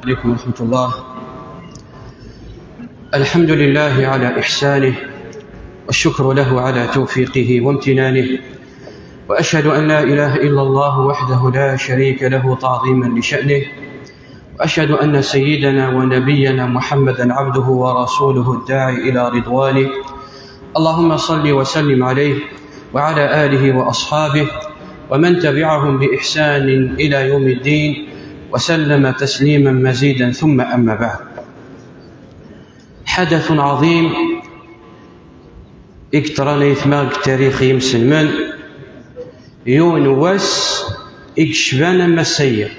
عليكم ورحمة الله. الحمد لله على إحسانه، والشكر له على توفيقه وامتنانه، وأشهد أن لا إله إلا الله وحده لا شريك له تعظيما لشأنه، وأشهد أن سيدنا ونبينا محمدا عبده ورسوله الداعي إلى رضوانه. اللهم صل وسلم عليه وعلى آله وأصحابه ومن تبعهم بإحسان إلى يوم الدين وسلم تسليما مزيدا، ثم أما بعد. حدث عظيم اكتران يثماق تاريخي مسلمان يونوس اكشفان مسيا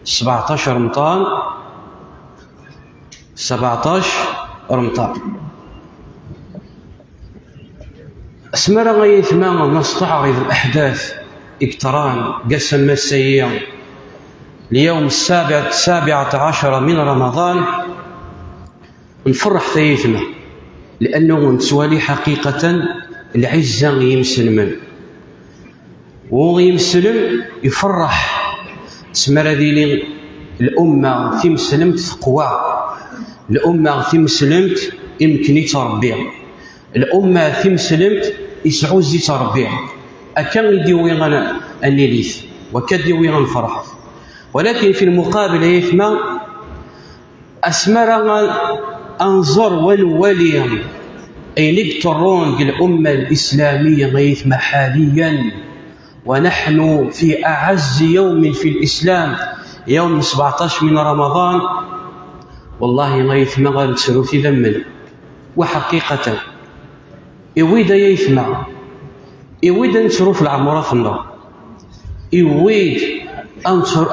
17 رمضان اسمرا غيثمان نستعرض الأحداث اكتران قسم مسيا اليوم 17 من رمضان. نفرح ثيثنا لأنه نتوالي حقيقة العزة يمسلمن ويمسلم يفرح. تسمى هذه الأمة تمسلمت ثقوى، الأمة تمسلمت يمكن يتربيها، الأمة تمسلمت يسعوزي تربيها. أكان يديوي غنا النيليث وكديوي غنفرح، ولكن في المقابل يثمى أسمر أنظر ونولي أي نقترون الأمة الإسلامية غيثمى حاليا، ونحن في أعز يوم في الإسلام يوم 17 من رمضان. والله غيثمى غنتسرو في ذمنا، وحقيقة يويد يثمى يويد نتسرو في العمرة النار، يويد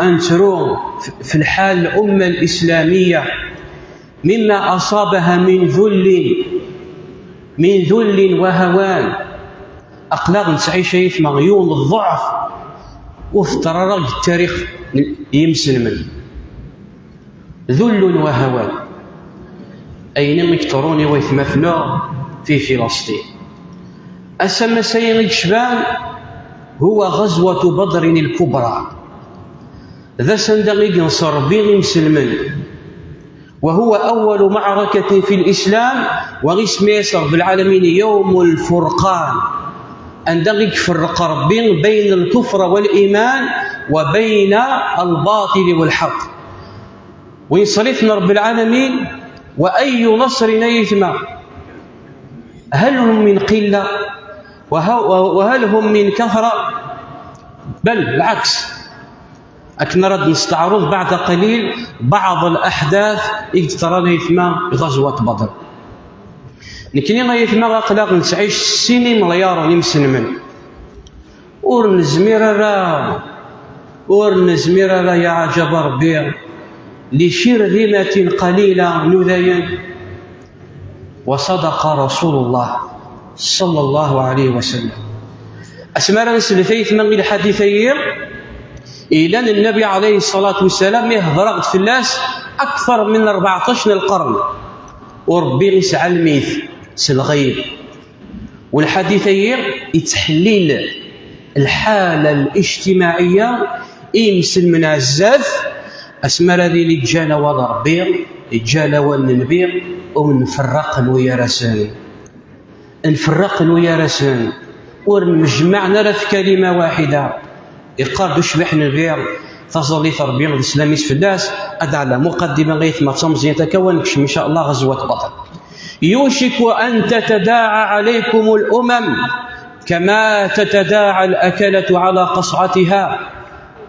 أنترو في الحال الأمة الإسلامية مما أصابها من ذل وهوان، أقلاق نتعيش يثمى غيون الضعف وافترار التاريخ يمسلمن. ذل وهوان أين يكتروني ويثمثنا في فلسطين. أسمى سيد الشبان هو غزوة بدر الكبرى، ذا سندقيق نصر بين مسلمين، وهو أول معركة في الإسلام، وغسم يسر بالعالمين يوم الفرقان، أن دقيق فرق ربين بين الكفر والإيمان وبين الباطل والحق. وإن صليتنا رب العالمين وأي نصر يثمى، هل هم من قلة وهل هم من كثرة؟ بل العكس. أكنرد نستعرض بعد قليل بعض الأحداث اكتران يثمى غزوة بدر. لكن يثمى أقلاق نتعيش سنين مليار نمسلمن ورنزمير يا عجب ربي لشرذمة قليلة نذين. وصدق رسول الله صلى الله عليه وسلم. أسمار نسلفيث من الحديثين إلى أن النبي عليه الصلاة والسلام يهضرغت في الناس أكثر من 14 القرن، وربي يسعى الميث سالغيب. والحديثين يتحليل الحالة الاجتماعية يمسل من عزاف. أسمار هذه اللي جانا وضربي جانا والنبي ونفرق ويا رسان ونجمعنا في كلمة واحدة. يقال شبح نغير تصلي تربية الإسلامي في الناس أدعى مقدمة غيث ما تمزين تكون إن شاء الله غزوة بدر. يوشك أن تتداعى عليكم الأمم كما تتداعى الأكلة على قصعتها.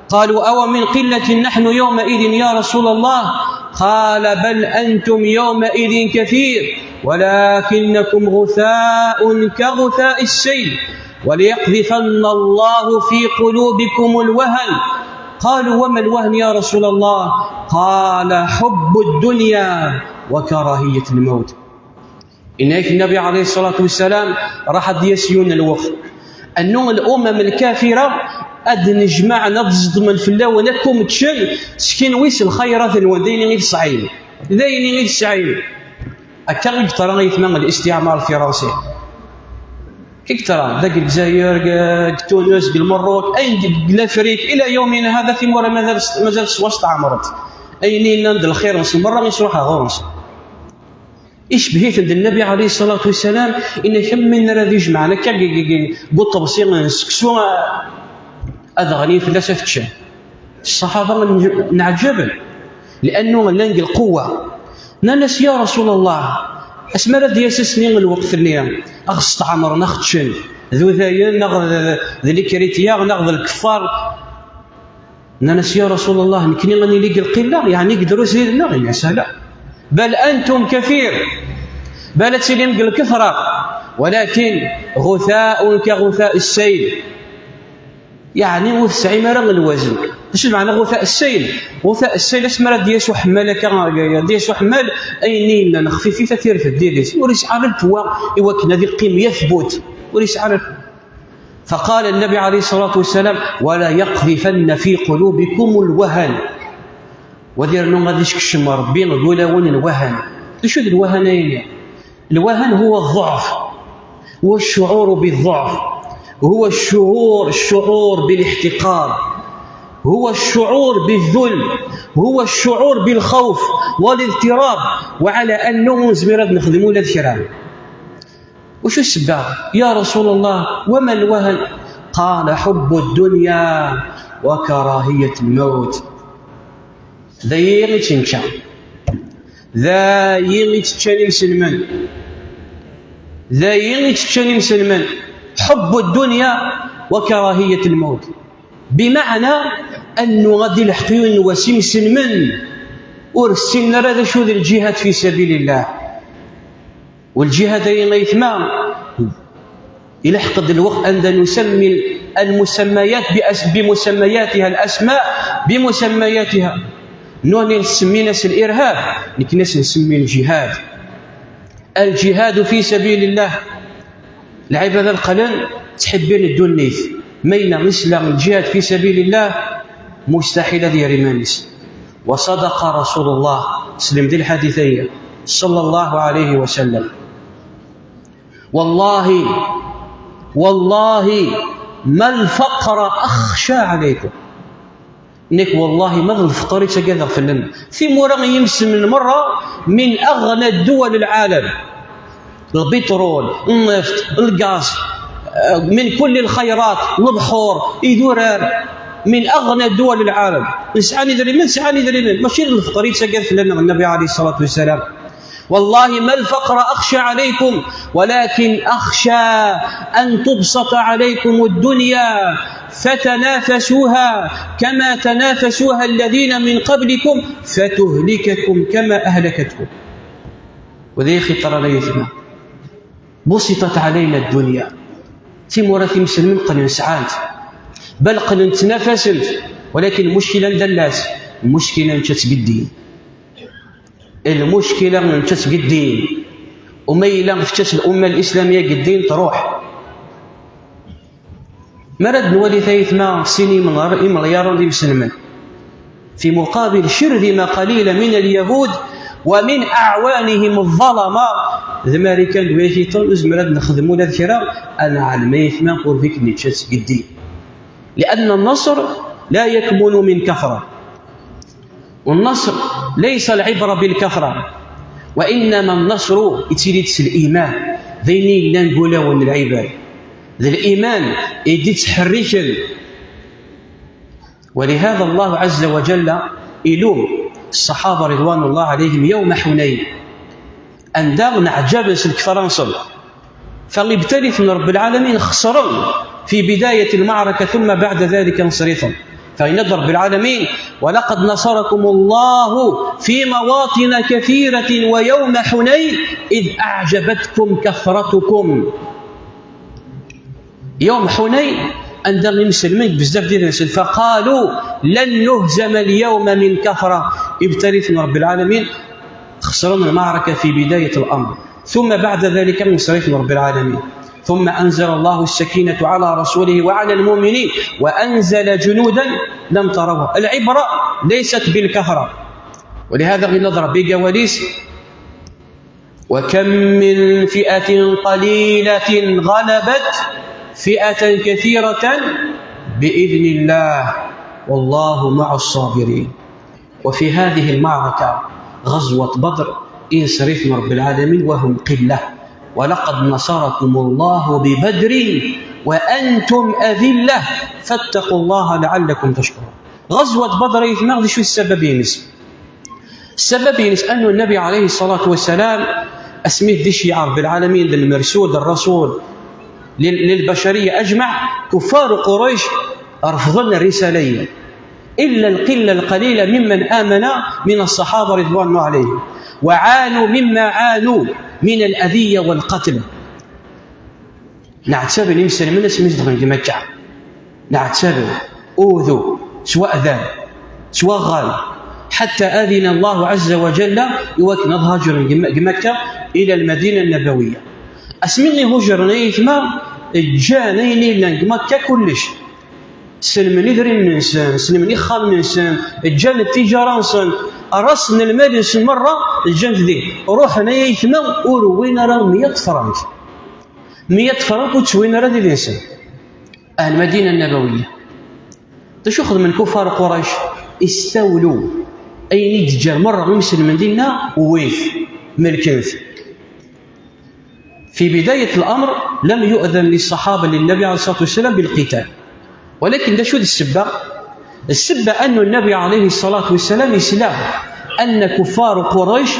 قالوا أو من قلة نحن يومئذ يا رسول الله؟ قال بل أنتم يومئذ كثير ولكنكم غثاء كغثاء السيل وليقذفن الله في قلوبكم الوهن. قالوا وما الوهن يا رسول الله؟ قال حب الدنيا وكراهية الموت. إنك النبي عليه الصلاة والسلام راح يسيون الوقت أنه الأمم الكافرة أد نجمع نبزد من في الله ونكم تشل سكين ويس الخيرات الودين غير صعيب ذين غير صعيب. أكثر ترى يتمنى الاستعمار الفرنسي كيك ترى ذاك الجزائر تونس المروك أين الأفريق إلى يومنا هذا في مورا مازال استعمرت. أين ند الخير نص مرة يصلحها غورنص إشبهيت عند النبي عليه الصلاة والسلام إن كم من الذي يجمعنا قلت بصير نسكسوا أذغني في اللاسة تشان الصحابة نعجبا لأنه لنقل القوة ناس يا رسول الله أسمى الذي يسسني الوقت اللي أغسط عمر ناخدشن ذو ذاين ناخذ ذي كريتيا ناخذ الكفار ناس يا رسول الله نكني غني لقى القلة يعني يقدروا يزيدنا يا سلام بل أنتم كثير بل تسلم الكثرة ولكن غثاء كغثاء السيل يعني وسعي مرغ الوزن ايش معنى غثاء السيل؟ غثاء السيل اسمها دياس وحمال دياس وحمال اينين نخفي في تثير في الديريس وليس على التوا يوكنا ذي القيم يثبت وليس على فقال النبي عليه الصلاة والسلام ولا يقذفن في قلوبكم الوهن ودير نو غادي يشكشم ربي نقول وين الوهن شو الوهن يعني الوهن هو الضعف هو الشعور بالضعف هو الشعور بالاحتقار هو الشعور بالذل هو الشعور بالخوف والاضطراب وعلى أنه زميرات نخدموا له الكرام وشو السبب يا رسول الله وما الوهن قال حب الدنيا وكراهية الموت ذا يغي تنشا ذا يغي تتشاني مسلمان ذا يغي تتشاني مسلمان حب الدنيا وكراهية الموت بمعنى أنه غادي الحقيون وسيم سلمن ورسلنا هذا شو ذي الجهاد في سبيل الله والجهاد أين يثمام إلى حقد الوقت أن نسمي المسميات بمسمياتها الأسماء بمسمياتها نوني نسمي ناس الإرهاب لكن ناس نسمي الجهاد في سبيل الله العبادة القلن تحبين الدنيث مينا مثل الجهاد في سبيل الله مستحيل ديال ريمانيس وصدق رسول الله سلم ذي الحديثية صلى الله عليه وسلم والله ما الفقر أخشى عليكم نك والله ما الفقر يتقاذر في اللن في مرة يمسم المرة من أغنى الدول العالم البترول النفط الغاز من كل الخيرات البحور يدورار من أغنى دول العالم سعاني دريمن ماشي الفقر يتقاذر لنا النبي عليه الصلاة والسلام والله ما الفقر أخشى عليكم ولكن أخشى أن تبسط عليكم الدنيا فتنافسوها كما تنافسوها الذين من قبلكم فتهلككم كما أهلكتكم وذي خطر ليثما بسطت علينا الدنيا تيمورة مسلمين قلن سعاد بل قلن تنافسن ولكن المشكلة ندلاس المشكلة نشتق الدين المشكلة من تسق الدين وما إلا فتش الأمة الإسلامية الدين تروح مرد نولي ثيثما سني من مليار مسلمين في مقابل شرذمة قليلة من اليهود ومن أعوانهم الظلمة ذماري كان دويتي طنز مرد نخدموا الذكرى أنا على الميثما قول فيك نتشتق الدين لأن النصر لا يكمن من كثرة والنصر ليس العبرة بالكثرة وإنما النصر يتسليت الإيمان ذيني لا نقوله ون العباد ذي الإيمان يدي تحريك ولهذا الله عز وجل يلوم الصحابة رضوان الله عليهم يوم حنين أن دار نعجبس الكفار نصر فالابتلف من رب العالمين خسرون في بداية المعركة ثم بعد ذلك انصرفوا فإن رب العالمين ولقد نصركم الله في مواطن كثيرة ويوم حنين إذ أعجبتكم كثرتكم يوم حنين أن المسلمين بزاف ديال الناس فقالوا لن نهزم اليوم من كثرة ابتلينا رب العالمين خسرنا المعركة في بداية الأمر ثم بعد ذلك انصرفنا رب العالمين ثم أنزل الله السكينة على رسوله وعلى المؤمنين وأنزل جنودا لم تروها العبرة ليست بالكثرة ولهذا نضرب بجواليس وكم من فئة قليلة غلبت فئة كثيرة بإذن الله والله مع الصابرين وفي هذه المعركة غزوة بدر انصرف رب العالمين وهم قلة، ولقد نصركم الله ببدر وأنتم أذلة فاتقوا الله لعلكم تشكرون. غزوة بدر يتمغد شو السبب ينس؟ السبب ينس أن النبي عليه الصلاة والسلام أسميه ذي شعار بالعالمين ذي المرسول الرسول للبشرية أجمع. كفار قريش رفضنا الرسالية إلا القلة القليلة ممن آمن من الصحابة رضوان الله عليهم، وعانوا مما عانوا من الأذية والقتل. نعتبر نمسل من اسم مكة، نعتبر أوذوا سواء ذا سواء غال، حتى أذن الله عز وجل يوكن هجر مكة إلى المدينة النبوية. أسمني هجر نيثما جاني لنج مكة كلش، سلمني دري الإنسان، سلمني خال الإنسان، الجان التجارة نسان، أرسن المال نسان مرة الجان ذي روحنا يثما وروينا راه 100 فرنك 100 فرنك وتسوينا راه ذي الإنسان. المدينة النبوية تشوخذ من كفار قريش استولوا أي نتجار مرة ممسل المدينة وويث ملكنث. في بداية الأمر لم يؤذن للصحابة للنبي عليه الصلاة والسلام بالقتال، ولكن ده شو السبة؟ السبة أن النبي عليه الصلاة والسلام يسلم أن كفار قريش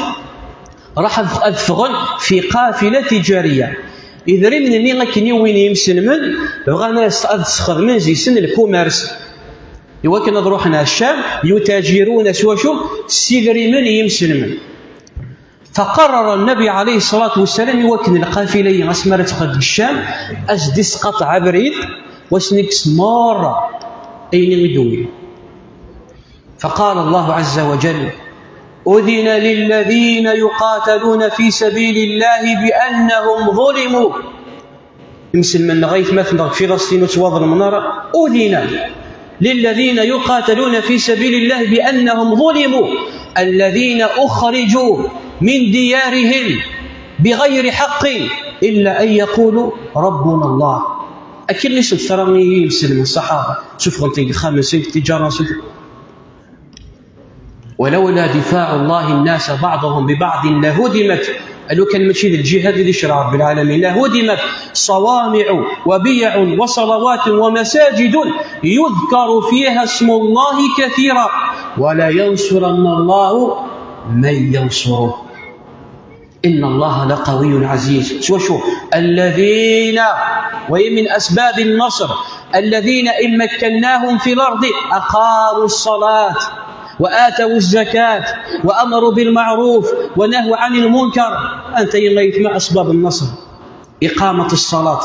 راح أدفغن في قافلة تجارية. إذا رمنا اللي غاكني وين يمسلمن بغانا أدسخر من زي سن الكوميرس يوكن نروحنا الشام يتاجرون سواشو سيدري من يمسلمن. فقرر النبي عليه الصلاة والسلام يوكن القافلة أسمرت قد الشام أجدس قطع بريد وسنكس مرة أين يدوي. فقال الله عز وجل أذن للذين يقاتلون في سبيل الله بأنهم ظلموا. يمسل من غيث مثلا في فلسطين وتواضر المنارة أذن للذين يقاتلون في سبيل الله بأنهم ظلموا الذين أخرجوا من ديارهم بغير حق إلا أن يقولوا ربنا الله. أكيد ليش تراني يمسلم الصحابة شوف غلطي خامس تجارة ولولا دفاع الله الناس بعضهم ببعض لهدمت قالوا كان ماشي الجهاد اللي شرع رب العالمين لهدمت صوامع وبيع وصلوات ومساجد يذكر فيها اسم الله كثيرا ولا ينصرن الله من ينصره إن الله لقوي عزيز. شو الذين وهي من أسباب النصر الذين إن مكناهم في الأرض أقاموا الصلاة وآتوا الزكاة وأمروا بالمعروف ونهوا عن المنكر. أنت يليت مع أسباب النصر إقامة الصلاة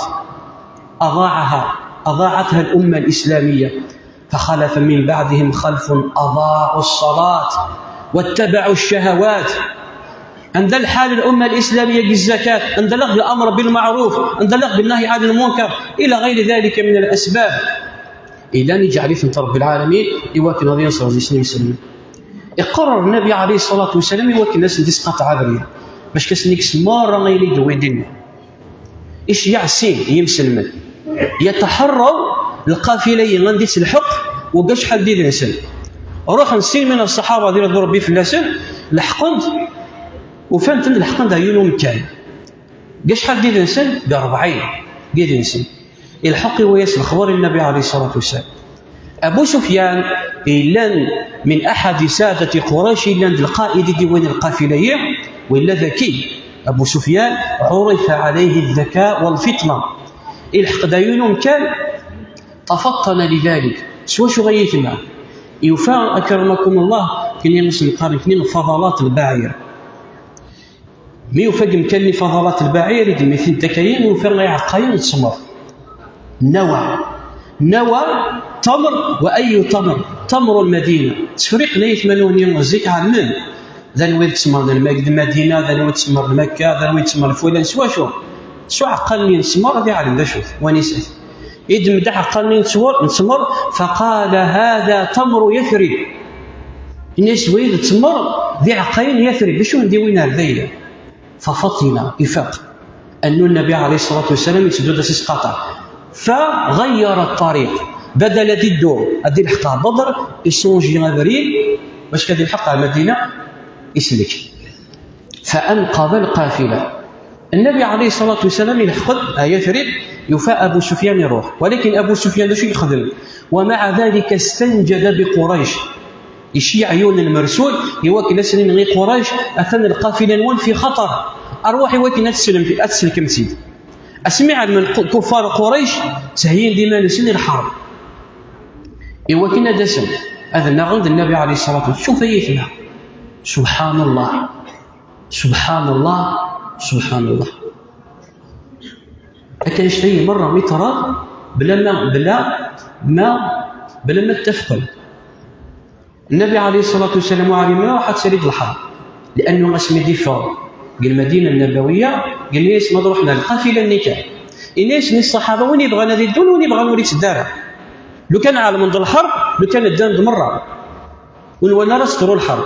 أضاعتها الأمة الإسلامية فخلف من بعدهم خلف أضاعوا الصلاة واتبعوا الشهوات. عند الحال الأمة الإسلامية بالزكاة، اندلق بالأمر بالمعروف، اندلق بالنهي عن المنكر إلى غير ذلك من الأسباب. إلا نجعل إثم رب العالمين يواكن هذه ينصر الإسلام يسلم. يقرر النبي عليه الصلاة والسلام يواكن الناس نديس قطع عذرية باش كسنيكس مرة غيلي دويدين إيش يعسين يمسلمن يتحروا القافلة غنديس الحق وقاش حال دير الإنسان روح نسين من الصحابة ديال ربي في اللسان لحقند وفهمت ان الحقن ده يوم كان قاش حال دير الانسان ب40 ديال الانسان الحق ويسمع خبر النبي عليه الصلاه والسلام. ابو سفيان إلان من احد ساده قريش إلان القائد ديوان القافليه ولا ذكي. ابو سفيان عرف عليه الذكاء والفطنه الحق ده يوم كان تفطن لذلك شو غيث معه يوفى اكرمكم الله كاين ناس نقارن اثنين فضلات البعير مي وفق مكلي فضلات البعير يدي مثل تكاين وفرنا يعقاين تسمر نوى تمر وأي تمر المدينة تفريق ليث منوني وزيك عن من ذا نوي تسمر المدينة ذا نوي تسمر مكة ذا نوي تسمر فلان شو عقلني نسمر ذي عالم ذا شوف ونسأل إذ مدح عقلني نسمر فقال هذا تمر يثرب الناس ويد تسمر ذي عقاين يثرب بشو نديوين هذيلا. ففطن إفاق أن النبي عليه الصلاة والسلام يسدد سيس قطع فغير الطريق بدل ذي الدور هذه الحقها بدر يسونجي غابرين باش كان يلحق على المدينة يسلك. فأنقذ القافلة. النبي عليه الصلاة والسلام يلحق يثرب، يفاء أبو سفيان يروح، ولكن أبو سفيان واش يخدم؟ ومع ذلك استنجد بقريش، يشي عيون المرسول يوكل سنين غير قريش أثنى القافلة نون في خطر، أرواح يوكل أتسلك مسيد. أسمع من كفار قريش سهيين ديما نسن الحرب يوكلنا دسم هذا نغند النبي عليه الصلاة والسلام. شوف يثنى سبحان الله سبحان الله سبحان الله. أكن شيء مرة مترى بلا ما تفقل. النبي عليه الصلاة والسلام علمنا واحد سريد الحرب لأنه اسمي دفاع قال المدينة النبوية، قال لي اسمه روحنا القافلة النكاح. الناس من الصحابة وين يبغى نادي الدون وين يبغى نوريت الدار. لو كان عالم منذ الحرب لو كان الدان مرة ونوانا رستروا الحرب.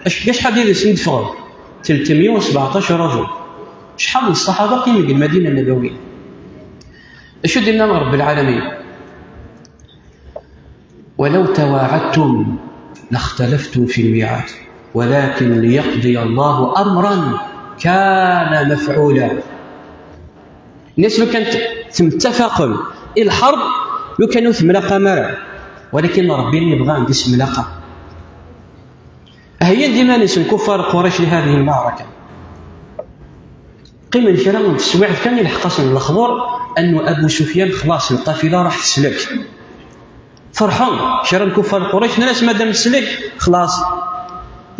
شحال ديال سند فغل 317 رجل. شحال من الصحابة قيموا المدينة النبوية. اشو درنا رب العالمين؟ ولو تواعدتم لاختلفتم في الميعاد ولكن ليقضي الله أمرا كان مفعولا. الناس لو كانت تتفق الحرب لو كانوا ثملقة مرة، ولكن ربي يبغى عندي سملقة. هي ديما ناس كفار قريش لهذه المعركة. قيم الكلام في السواعد كان يلحق الخبر أنه أبو سفيان خلاص القافلة راح تسلك. فرحان شرم كفار قريش ناس مادام تسلك خلاص.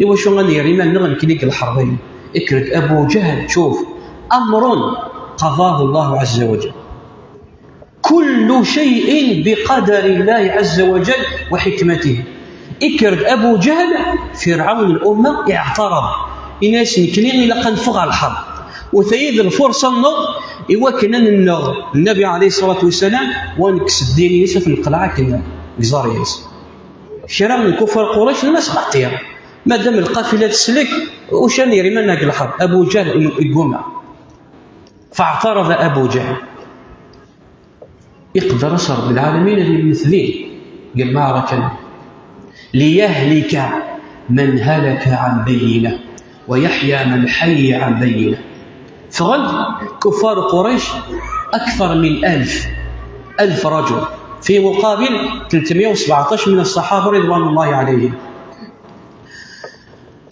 إيوا شو غندير؟ ما نغنكليك الحربين. اكرك أبو جهل. شوف أمر قضاه الله عز وجل، كل شيء بقدر الله عز وجل وحكمته. اكرد أبو جهل فرعون الأمة اعترض إناس نكلين إلا قنفغ على الحرب وثيد الفرصة النغ إيوكنا النغ النبي عليه الصلاة والسلام ونكس الدين يسا في القلعة كنا قزار يسا شرع من كفر قريش الناس قطير ما دام القافلة تسلك وشان يرمنا الحرب. أبو جهل الجمع فاعترض أبو جهل. يقدر رب العالمين المثلين قال معركة ليهلك من هلك عن بينه ويحيى من حي عن بينه. فغد كفار قريش أكثر من 1000 رجل في مقابل 317 من الصحابة رضوان الله عليهم.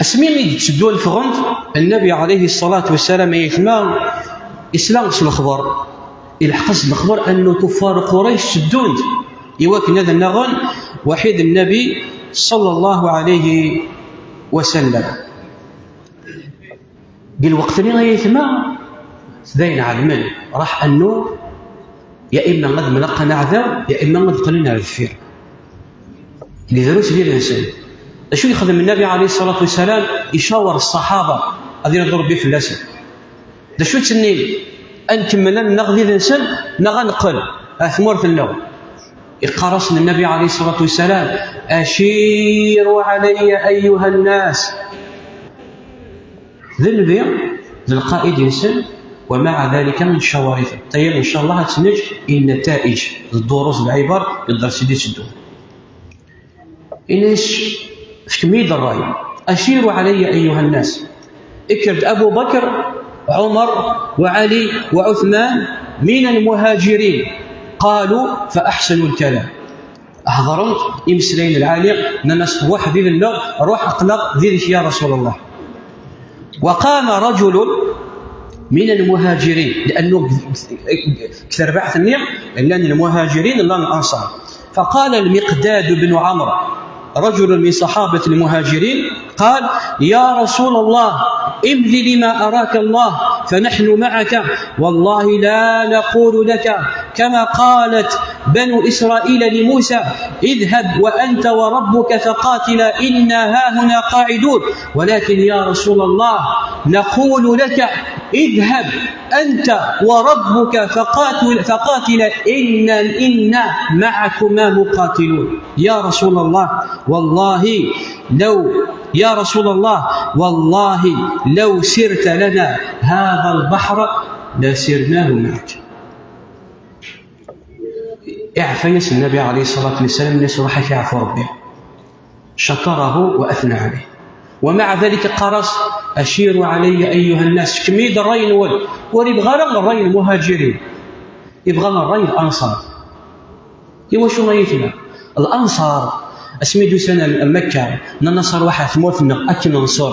اسمين تشدوا الفغند النبي عليه الصلاة والسلام يسمع إسلام الخبر الحقص الخبر أنه كفار قريش شدون يواكن هذا النغن وحيد النبي صلى الله عليه وسلم. بالوقت اللي يسمع زين علمنا راح أنه يا إما غد ملقنا عذاب يا إما غد قلنا الفير اللي دروس ديال الإنسان. شو يخدم النبي عليه الصلاة والسلام؟ يشاور الصحابة غادي يضرب به في اللسان. دا شو تسنين أنكمل نغذي الإنسان نغنقل ثمرة النوم. يقرصنا النبي عليه الصلاة والسلام أشيروا علي أيها الناس. ذنبي للقائد إنسان ومع ذلك من شوارثه. طيب إن شاء الله تنج النتائج الدروس العبر يقدر سيدي تدوم. إناش في كمية الرأي أشيروا علي أيها الناس. اكرد أبو بكر عمر وعلي وعثمان من المهاجرين قالوا فأحسنوا الكلام. أحضرت إمسلين العالي ننس واحد ذي اللغة روح أقلق ذي يا رسول الله. وقام رجل من المهاجرين لأنه كثر بعث النير لأن المهاجرين لأن الأنصار. فقال المقداد بن عمرو رجل من صحابة المهاجرين قال يا رسول الله امضي لما أراك الله فنحن معك والله لا نقول لك كما قالت بنو إسرائيل لموسى اذهب وأنت وربك فقاتلا إنا هاهنا قاعدون، ولكن يا رسول الله نقول لك اذهب أنت وربك فقاتلا إنا معكما مقاتلون. يا رسول الله والله لو سرت لنا هذا البحر لسرناه معك. اعفيس النبي عليه الصلاة والسلام الناس راح يعفو ربي شكره وأثنى عليه. ومع ذلك قرص أشيروا علي أيها الناس كميد الرأي ويبغى الرأي المهاجرين، يبغى الرأي الأنصار. إيوا شو رأيتنا الأنصار اسميدو سنة مكة ننصر واحد ثموثنا أكن ننصر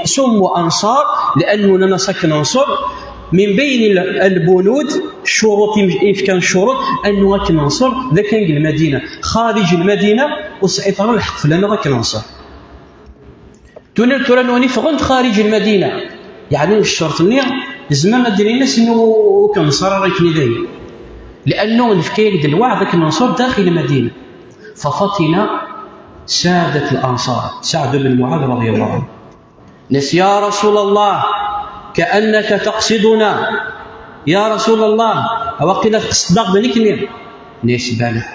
سموا أنصار لأنه ننصر ننصر من بين البنود الشروط كان شروط أنه أكن ننصر ذا كان المدينة خارج المدينة وسيطر الحق فلنا أكن ننصر ترى نوني فغنت خارج المدينة يعني الشرط نيا زمان الدين الناس إنه كنصر راكني ذي لأنه نفكيك دلوعد ذاك النصر داخل المدينة. ففتن سادة الأنصار سعد بن معاذ رضي الله عنه نس يا رسول الله كأنك تقصدنا يا رسول الله أوقنا تصدق بنكني ناس باله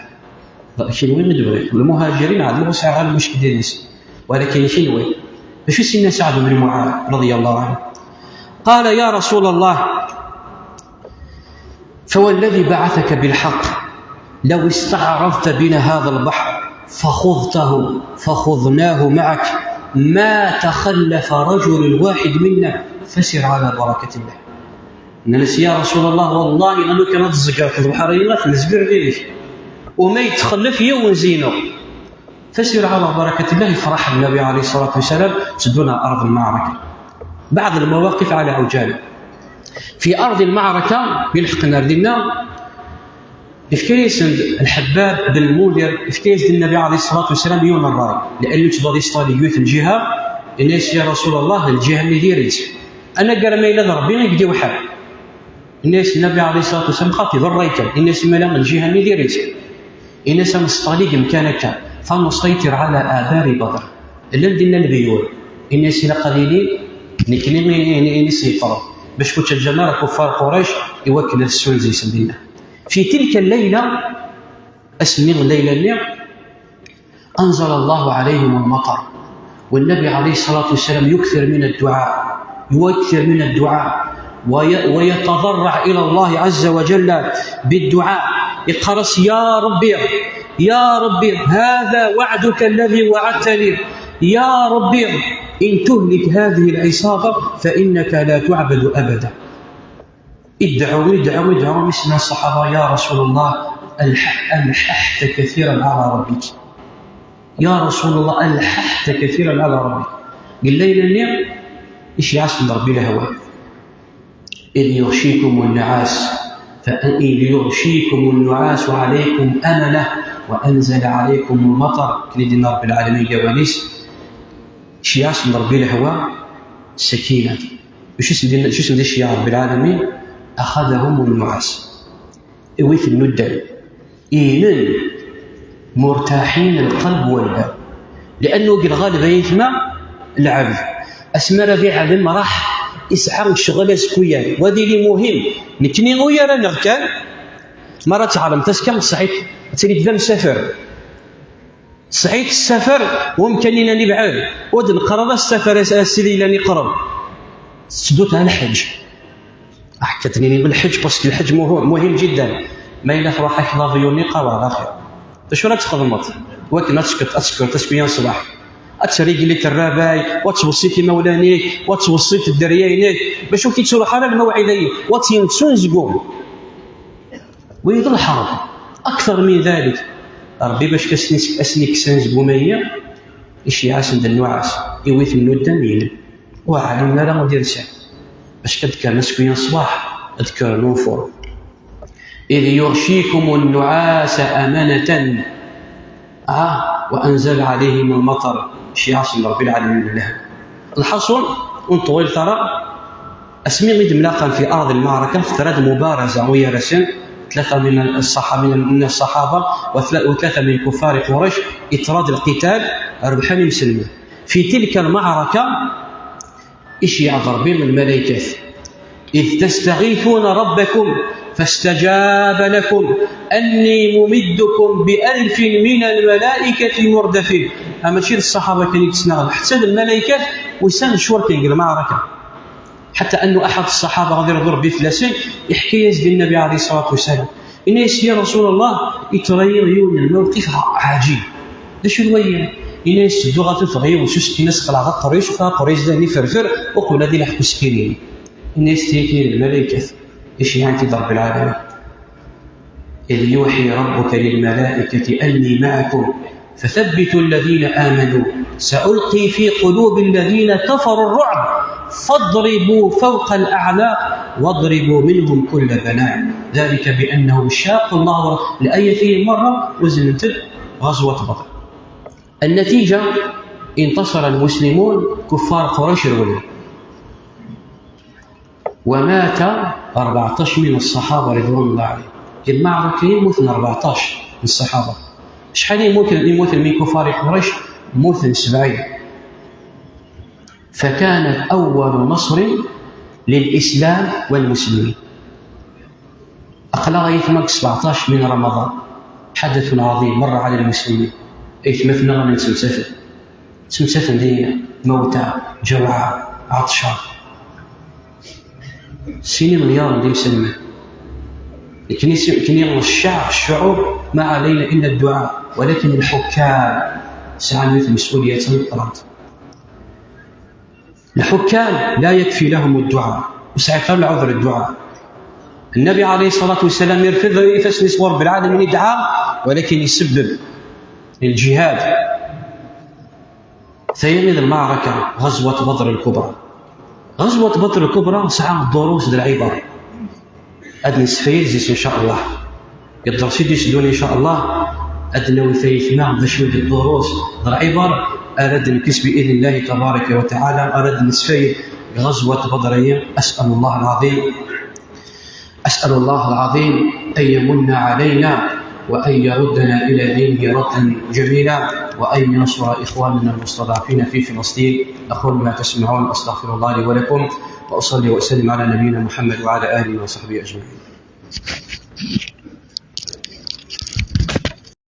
شنو ندوي المهاجرين عندهم ساعة المشكلة ناس ولكن شنو فشو سيدنا سعد بن معاذ رضي الله عنه قال يا رسول الله فوالذي بعثك بالحق لو استعرضت بنا هذا البحر فخذناه معك ما تخلف رجل واحد منا فسر على بركة الله. نلس يا رسول الله والله أنه كانت الزقار في البحر يلا نزقر ليش وما يتخلف يوم زينه فسر على بركة الله. فرح النبي عليه الصلاة والسلام سدونا أرض المعركة. بعض المواقف على عجالة في أرض المعركة يلحقنا ردنا إفكيس الحباب بن المنذر إفكيس النبي عليه الصلاة والسلام يوم الراي لأنه تبغى يصطادي يوث الجهة الناس يا رسول الله الجهة اللي ديرت أنا قال ما إلا ربي يقدي وحاب الناس النبي عليه الصلاة والسلام خاطي ضريك الناس ما لم الجهة اللي ديرت الناس مصطادي مكانك فنسيطر على آبار بدر اللي بدنا البيور الناس إلى قليلين نكلم نسيطر باش كنت الجماعة كفار قريش يوكل السول زي سبيلنا. في تلك الليلة اسمي الليلة اللي أنزل الله عليهم المطر والنبي عليه الصلاة والسلام يكثر من الدعاء ويتضرع إلى الله عز وجل بالدعاء يقرص يا ربي هذا وعدك الذي وعدتني يا ربي إن تهلك هذه العصابة فإنك لا تعبد أبدا. ادعوا مثل الصحابة يا رسول الله ألححت كثيرا على ربك يا رسول الله ألححت كثيرا على ربك. قال ليلة النيم إيش يعصم ربي لهوى إذ يغشيكم النعاس وعليكم أمنة وأنزل عليكم المطر كليدنا رب العالمين جوانيس إيش يعصم ربي لهوى السكينة شو اسم ذي الشيء رب العالمين أخذهم النعاس إويث الندى إينن مرتاحين القلب والبال لأنه الغالب يثمى العبد أسمر في عدم راح يسعى الشغل سكويا وذي لي مهم نكني غير نغكان مرة تعلم تسكن صحيح تريد ذم سفر صحيح السفر ومكن لنا نبعاد ود القرب السفر السيدي لاني قرب سدوتها الحج حكتني بالحج بس الحج مهم جدا ما إلا تروح يحضر فيوني قرار آخر شو راك تخدمت ولكن أتسكر تسبيان الصباح أتريق لك الرباي وتوصيتي مولانيك وتوصيت الدريانيك باش كي تروح على الموعدين وتنسون زقوم ويظل الحرب أكثر من ذلك ربي باش أسنيك سنز بومية إيش يعاسن النعاس يويث الندمين وعلمنا لا مدير سان باش كذكر نسكوين صباح أذكر نوفر إذ يغشيكم النعاس أمانة وأنزل عليهم المطر إيش يعاسن رب العالمين له الحصول ونطول ترى أسمي غيد ملاقا في أرض المعركة ثلاث مبارزة ويا رسم ثلاثة من الصحابة وثلاثة من كفار قريش إطراد القتال ربحان مسلمين. في تلك المعركة إيش يعذر بين الملائكة إذ تستغيثون ربكم فاستجاب لكم أني ممدكم ب1000 من الملائكة مردفين. أما شير الصحابة كان يتسنغل حتى الملائكة ويسان شوركي المعركة حتى أنه أحد الصحابة غادي يضرب بفلاسين يحكي يزد النبي عليه الصلاة والسلام إن يا رسول الله يترير يون الموقف عجيب داش الوين الناس تدو غتفغي وسوس الناس قلع قريش قريش داني فرفر وكل هذه لحق مسكينين الناس تيكين الملائكة ايش يعني رب العالمين إذ يوحي ربك للملائكة أني معكم فثبتوا الذين آمنوا سألقي في قلوب الذين كفروا الرعب فاضربوا فوق الأعناق واضربوا منهم كل بنان ذلك بأنهم شاقوا الله لأي فيه مرة وزنت غزوة بدر. النتيجة انتصر المسلمون كفار قريش الأولى ومات 14 من الصحابة رضوان الله عليهم. المعركة يموتن 14 من الصحابة. شحال يموت من كفار قريش؟ يموتن 70. فكانت أول نصر للإسلام والمسلمين. أقل غاية 17 من رمضان حدث عظيم مر على المسلمين مثلنا من سمسفن دينا موتى جوعى عطشان سنين مليار دي مسلمين لكن الشعوب ما علينا إلا الدعاء ولكن الحكام ساعة مثل مسؤولية القرآن. الحكام لا يكفي لهم الدعاء وسيقل عذر الدعاء. النبي عليه الصلاة والسلام يرفض يفسنس رب العالمين يدعى ولكن يسبب للجهاد. ثانيا المعركة غزوة بدر الكبرى. غزوة بدر الكبرى ساعة دروس العبر أدنى سفير إن شاء الله يقدر سيدي يسدون إن شاء الله أدنى وثيثنا باش ندير الدروس العبر أراد نكس بإذن الله تبارك وتعالى أراد نسفير غزوة بدر. أسأل الله العظيم أن يمن علينا وأن يردنا إلى دينه ردا جميلا وأن ينصر إخواننا المستضعفين في فلسطين. أقول ما تسمعون أستغفر الله لي ولكم وأصلي وأسلم على نبينا محمد وعلى آله وصحبه أجمعين.